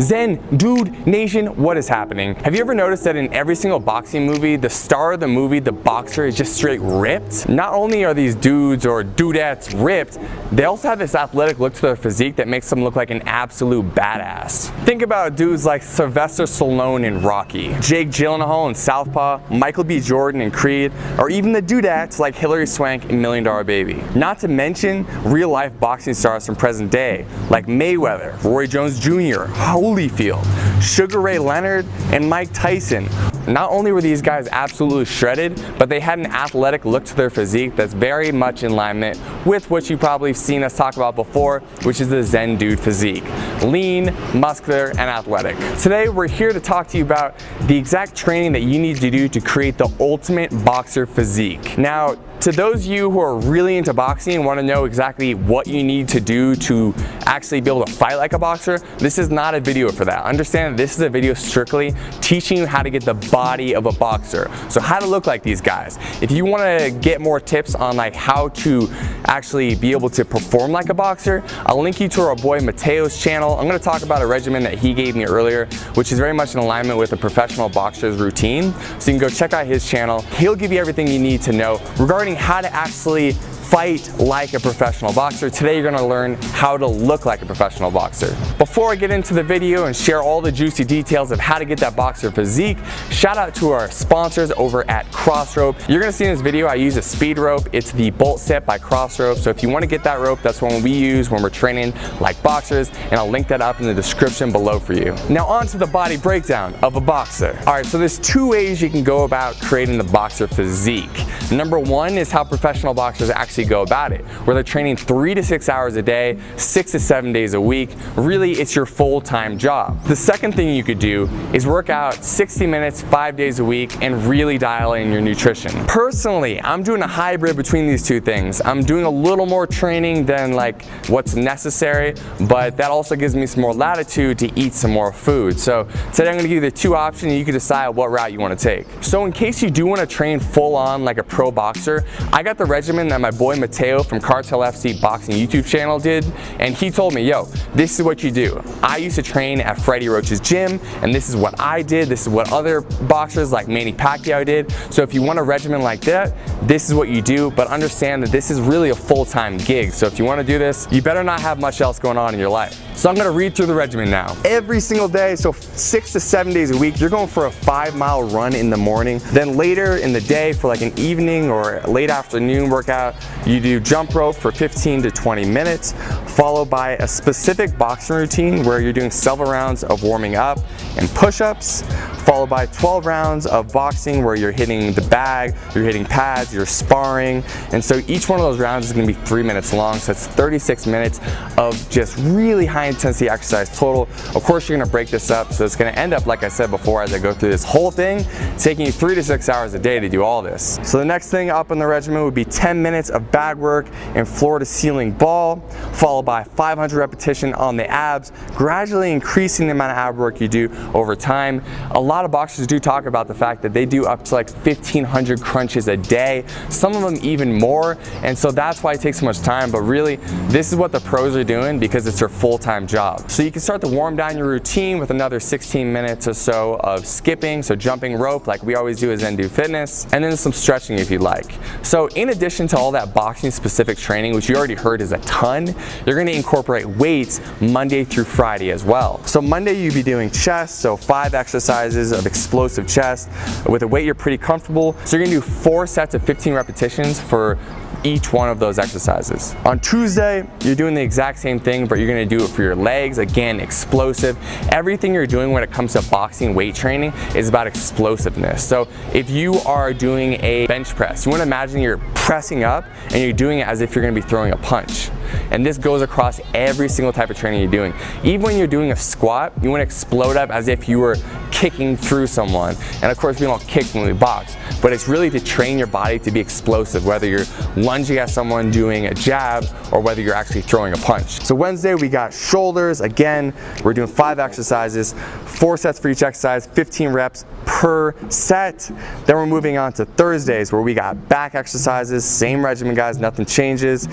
Zen Dude Nation, what is happening? Have you ever noticed that in every single boxing movie, the star of the movie, the boxer, is just straight ripped? Not only are these dudes or dudettes ripped, they also have this athletic look to their physique that makes them look like an absolute badass. Think about dudes like Sylvester Stallone in Rocky, Jake Gyllenhaal in Southpaw, Michael B. Jordan in Creed, or even the dudettes like Hilary Swank in $1 Million Baby. Not to mention real-life boxing stars from present day, like Mayweather, Roy Jones Jr., Holyfield, Sugar Ray Leonard, and Mike Tyson. Not only were these guys absolutely shredded, but they had an athletic look to their physique that's very much in alignment with what you've probably seen us talk about before, which is the Zen Dude physique. Lean, muscular, and athletic. Today, we're here to talk to you about the exact training that you need to do to create the ultimate boxer physique. Now, to those of you who are really into boxing and want to know exactly what you need to do to actually be able to fight like a boxer, this is not a video for that. Understand that this is a video strictly teaching you how to get the body of a boxer. So how to look like these guys. If you want to get more tips on like how to actually be able to perform like a boxer, I'll link you to our boy Mateo's channel. I'm going to talk about a regimen that he gave me earlier, which is very much in alignment with a professional boxer's routine. So you can go check out his channel. He'll give you everything you need to know regarding how to actually fight like a professional boxer. Today you're going to learn how to look like a professional boxer. Before I get into the video and share all the juicy details of how to get that boxer physique, shout out to our sponsors over at Crossrope. You're going to see in this video I use a speed rope. It's the Bolt Set by Crossrope. So if you want to get that rope, that's one we use when we're training like boxers, and I'll link that up in the description below for you. Now on to the body breakdown of a boxer. Alright, so there's two ways you can go about creating the boxer physique. Number one is how professional boxers actually go about it, where they're training 3 to 6 hours a day, 6 to 7 days a week. Really, it's your full-time job. The second thing you could do is work out 60 minutes, 5 days a week, and really dial in your nutrition. Personally, I'm doing a hybrid between these two things. I'm doing a little more training than like what's necessary, but that also gives me some more latitude to eat some more food. So today I'm going to give you the two options and you can decide what route you want to take. So in case you do want to train full on like a pro boxer, I got the regimen that my boy Mateo from Cartel FC Boxing YouTube channel did, and he told me, yo, this is what you do. I used to train at Freddie Roach's gym, and this is what I did. This is what other boxers like Manny Pacquiao did. So if you want a regimen like that, this is what you do, but understand that this is really a full-time gig. So if you want to do this, you better not have much else going on in your life. So I'm going to read through the regimen now. Every single day, so 6 to 7 days a week, you're going for a 5-mile run in the morning. Then later in the day for like an evening or late afternoon workout, you do jump rope for 15 to 20 minutes, followed by a specific boxing routine where you're doing several rounds of warming up and push-ups, followed by 12 rounds of boxing where you're hitting the bag, you're hitting pads, you're sparring. And so each one of those rounds is going to be 3 minutes long, so it's 36 minutes of just really high intensity exercise total. Of course, you're going to break this up, so it's going to end up, like I said before, as I go through this whole thing, taking you 3 to 6 hours a day to do all this. So the next thing up in the regimen would be 10 minutes of bag work and floor to ceiling ball, followed by 500 repetition on the abs, gradually increasing the amount of ab work you do over time. A lot of boxers do talk about the fact that they do up to like 1,500 crunches a day, some of them even more, and so that's why it takes so much time. But really, this is what the pros are doing because it's their full-time job. So you can start to warm down your routine with another 16 minutes or so of skipping, so jumping rope like we always do as Zen Dude Fitness, and then some stretching if you'd like. So in addition to all that boxing specific training, which you already heard is a ton, you're going to incorporate weights Monday through Friday as well. So Monday you'll be doing chest, so 5 exercises of explosive chest with a weight you're pretty comfortable. So you're going to do 4 sets of 15 repetitions for each one of those exercises. On Tuesday, you're doing the exact same thing, but you're going to do it for your legs. Again, explosive. Everything you're doing when it comes to boxing weight training is about explosiveness. So if you are doing a bench press, you want to imagine you're pressing up and you're doing it as if you're going to be throwing a punch. And this goes across every single type of training you're doing. Even when you're doing a squat, you want to explode up as if you were kicking through someone. And of course, we don't kick when we box, but it's really to train your body to be explosive, whether you're lunging at someone doing a jab or whether you're actually throwing a punch. So Wednesday we got shoulders. Again, we're doing 5 exercises, 4 sets for each exercise, 15 reps per set. Then we're moving on to Thursdays, where we got back exercises, same regimen guys, nothing changes.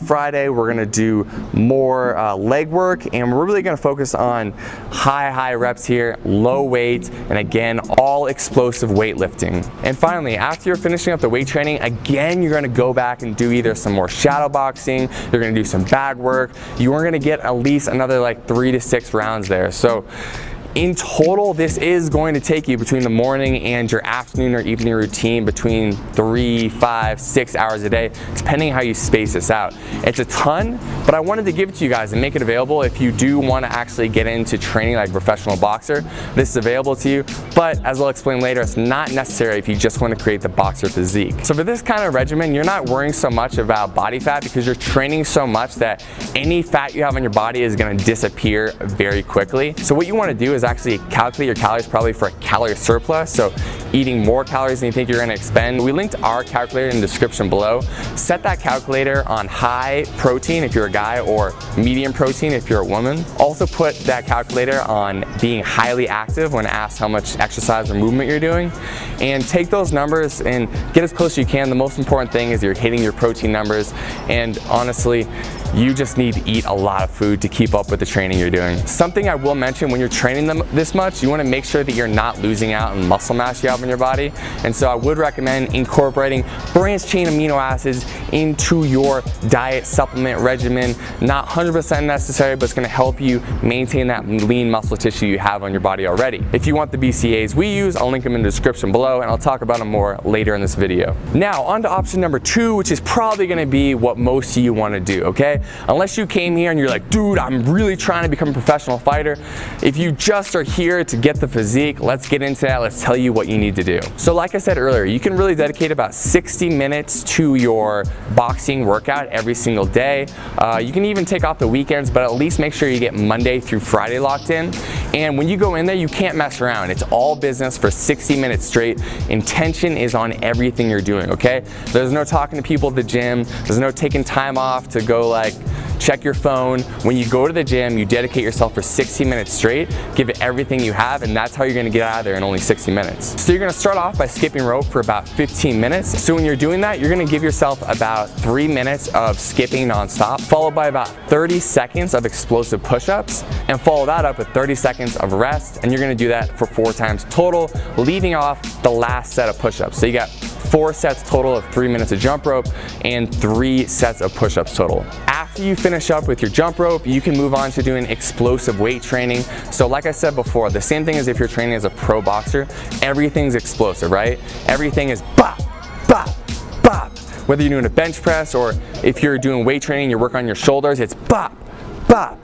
Friday we're gonna do more leg work, and we're really gonna focus on high reps here, low weight, and again, all explosive weightlifting. And finally, after you're finishing up the weight training, again, you're gonna go back and do either some more shadow boxing, you're gonna do some bag work, you are gonna get at least another like 3 to 6 rounds there. So in total, this is going to take you between the morning and your afternoon or evening routine between 3, 5, 6 hours a day, depending how you space this out. It's a ton, but I wanted to give it to you guys and make it available if you do want to actually get into training like a professional boxer. This is available to you, but as I'll explain later, it's not necessary if you just want to create the boxer physique. So for this kind of regimen, you're not worrying so much about body fat because you're training so much that any fat you have on your body is going to disappear very quickly. So what you want to do is actually calculate your calories probably for a calorie surplus, so eating more calories than you think you're going to expend. We linked our calculator in the description below. Set that calculator on high protein if you're a guy or medium protein if you're a woman. Also put that calculator on being highly active when asked how much exercise or movement you're doing, and take those numbers and get as close as you can. The most important thing is you're hitting your protein numbers, and honestly, you just need to eat a lot of food to keep up with the training you're doing. Something I will mention, when you're training them this much, you want to make sure that you're not losing out on muscle mass you have in your body. And so I would recommend incorporating branched chain amino acids into your diet supplement regimen. Not 100% necessary, but it's going to help you maintain that lean muscle tissue you have on your body already. If you want the BCAAs we use, I'll link them in the description below, and I'll talk about them more later in this video. Now on to option number 2, which is probably going to be what most of you want to do, okay? Unless you came here and you're like, dude, I'm really trying to become a professional fighter. If you just are here to get the physique, let's get into that. Let's tell you what you need to do. So like I said earlier, you can really dedicate about 60 minutes to your boxing workout every single day. You can even take off the weekends, but at least make sure you get Monday through Friday locked in. And when you go in there, you can't mess around. It's all business for 60 minutes straight. Intention is on everything you're doing, okay? There's no talking to people at the gym. There's no taking time off to go like check your phone. When you go to the gym, you dedicate yourself for 60 minutes straight, give it everything you have, and that's how you're gonna get out of there in only 60 minutes. So you're gonna start off by skipping rope for about 15 minutes. So when you're doing that, you're gonna give yourself about 3 minutes of skipping nonstop, followed by about 30 seconds of explosive push-ups, and follow that up with 30 seconds of rest, and you're gonna do that for 4 times total, leaving off the last set of push-ups. So you got 4 sets total of 3 minutes of jump rope and 3 sets of push-ups total. After you finish up with your jump rope, you can move on to doing explosive weight training. So like I said before, the same thing as if you're training as a pro boxer, everything's explosive, right? Everything is bop, bop, bop. Whether you're doing a bench press or if you're doing weight training, you're working on your shoulders, it's bop, bop.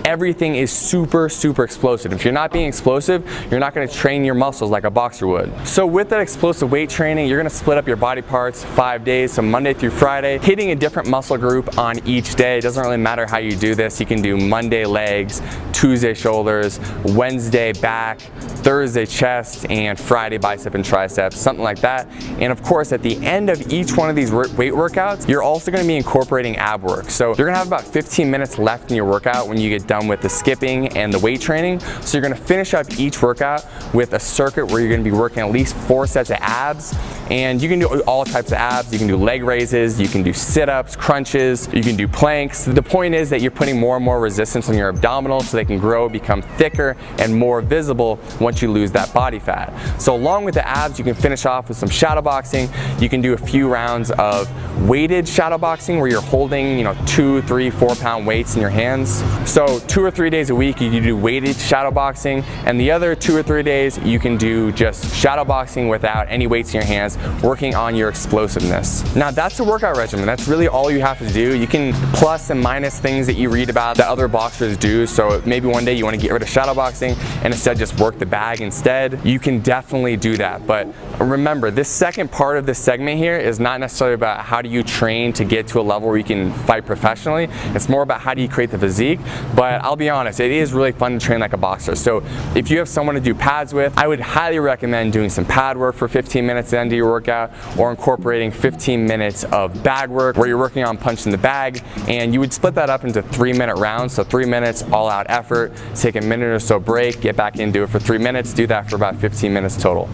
Everything is super explosive. If you're not being explosive, you're not gonna train your muscles like a boxer would. So with that explosive weight training, you're gonna split up your body parts 5 days, so Monday through Friday, hitting a different muscle group on each day. It doesn't really matter how you do this. You can do Monday legs, Tuesday shoulders, Wednesday back, Thursday chest, and Friday bicep and triceps, something like that. And of course, at the end of each one of these weight workouts, you're also gonna be incorporating ab work. So you're gonna have about 15 minutes left in your workout when you get done with the skipping and the weight training. So you're gonna finish up each workout with a circuit where you're gonna be working at least 4 sets of abs, and you can do all types of abs. You can do leg raises, you can do sit-ups, crunches, you can do planks. The point is that you're putting more and more resistance on your abdominals so they can grow, become thicker, and more visible once you lose that body fat. So along with the abs, you can finish off with some shadow boxing. You can do a few rounds of weighted shadow boxing where you're holding, 2, 3, 4 pound weights in your hands. So 2 or 3 days a week you can do weighted shadow boxing, and the other 2 or 3 days you can do just shadow boxing without any weights in your hands, working on your explosiveness. Now that's a workout regimen. That's really all you have to do. You can plus and minus things that you read about that other boxers do. So maybe one day you want to get rid of shadow boxing and instead just work the bag instead. You can definitely do that. But remember, this second part of this segment here is not necessarily about how do you train to get to a level where you can fight professionally. It's more about how do you create the physique. But I'll be honest, it is really fun to train like a boxer. So if you have someone to do pads with, I would highly recommend doing some pad work for 15 minutes at the end of your your workout, or incorporating 15 minutes of bag work where you're working on punching the bag, and you would split that up into 3-minute rounds. So 3 minutes all out effort, take a minute or so break, get back in, do it for 3 minutes, do that for about 15 minutes total.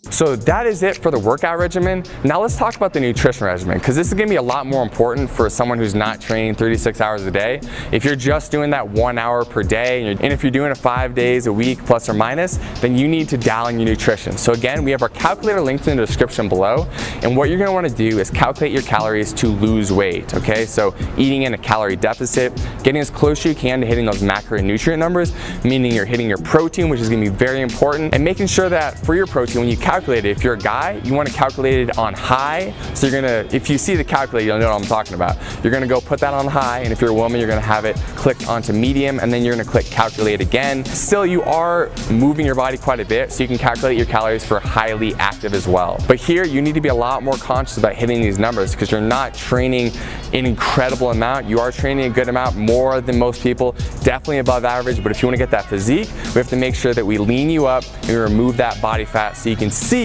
So that is it for the workout regimen. Now let's talk about the nutrition regimen, because this is gonna be a lot more important for someone who's not training 36 hours a day. If you're just doing that 1 hour per day, and if you're doing it 5 days a week plus or minus, then you need to dial in your nutrition. So again, we have our calculator linked in the description below, and what you're gonna wanna do is calculate your calories to lose weight, okay? So eating in a calorie deficit, getting as close as you can to hitting those macronutrient numbers, meaning you're hitting your protein, which is gonna be very important, and making sure that for your protein, when you calculate it, if you're a guy, you want to calculate it on high. So you're gonna, if you see the calculator, you'll know what I'm talking about. You're gonna go put that on high, and if you're a woman, you're gonna have it clicked onto medium, and then you're gonna click calculate again. Still, you are moving your body quite a bit, so you can calculate your calories for highly active as well. But here, you need to be a lot more conscious about hitting these numbers, because you're not training an incredible amount. You are training a good amount, more than most people, definitely above average. But if you want to get that physique, we have to make sure that we lean you up and we remove that body fat so you can see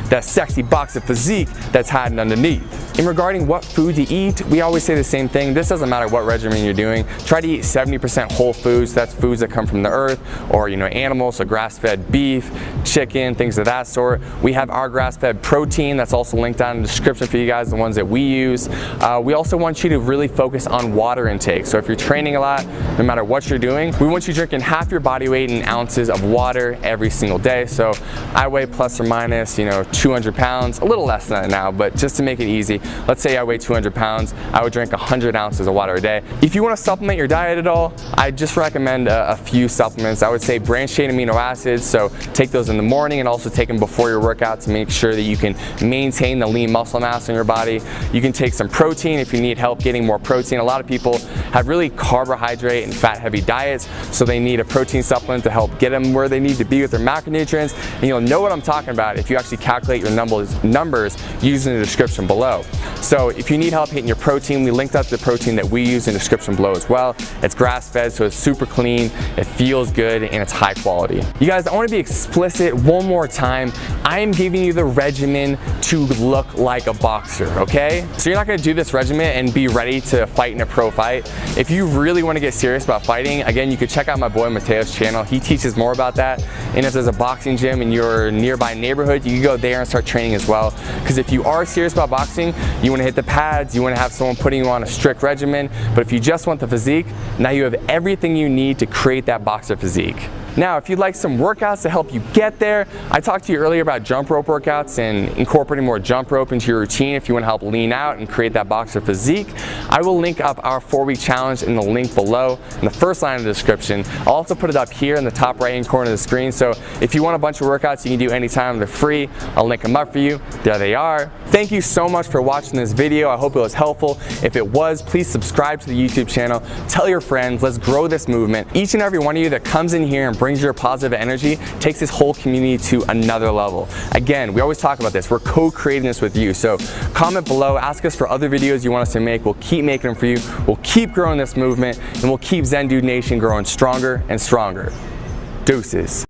that sexy box of physique that's hiding underneath. In regarding what food to eat, we always say the same thing. This doesn't matter what regimen you're doing. Try to eat 70% whole foods. That's foods that come from the earth, or animals, so grass-fed beef, chicken, things of that sort. We have our grass-fed protein that's also linked down in the description for you guys, the ones that we use. We also want you to really focus on water intake. So if you're training a lot, no matter what you're doing, we want you drinking half your body weight in ounces of water every single day. So I weigh plus or minus 200 pounds, a little less than that now, but just to make it easy, let's say I weigh 200 pounds, I would drink 100 ounces of water a day. If you want to supplement your diet at all, I just recommend a few supplements. I would say branched chain amino acids, so take those in the morning and also take them before your workout to make sure that you can maintain the lean muscle mass in your body. You can take some protein if you need help getting more protein. A lot of people have really carbohydrate and fat heavy diets, so they need a protein supplement to help get them where they need to be with their macronutrients, and you'll know what I'm talking about if you actually calculate your numbers using the description below. So if you need help hitting your protein, we linked up the protein that we use in the description below as well. It's grass-fed, so it's super clean, it feels good, and it's high quality. You guys, I want to be explicit one more time. I am giving you the regimen to look like a boxer, okay? So you're not going to do this regimen and be ready to fight in a pro fight. If you really want to get serious about fighting, again, you could check out my boy Mateo's channel. He teaches more about that. And if there's a boxing gym in your nearby neighborhood, you can go there and start training as well. Because if you are serious about boxing, you want to hit the pads, you want to have someone putting you on a strict regimen. But if you just want the physique, now you have everything you need to create that boxer physique. Now, if you'd like some workouts to help you get there, I talked to you earlier about jump rope workouts and incorporating more jump rope into your routine if you want to help lean out and create that boxer physique. I will link up our 4-week challenge in the link below in the first line of the description. I'll also put it up here in the top right-hand corner of the screen, so if you want a bunch of workouts you can do anytime, they're free. I'll link them up for you. There they are. Thank you so much for watching this video. I hope it was helpful. If it was, please subscribe to the YouTube channel. Tell your friends. Let's grow this movement. Each and every one of you that comes in here and brings your positive energy takes this whole community to another level. Again, we always talk about this. We're co-creating this with you. So comment below, ask us for other videos you want us to make. We'll keep making them for you. We'll keep growing this movement, and we'll keep Zen Dude Nation growing stronger and stronger. Deuces.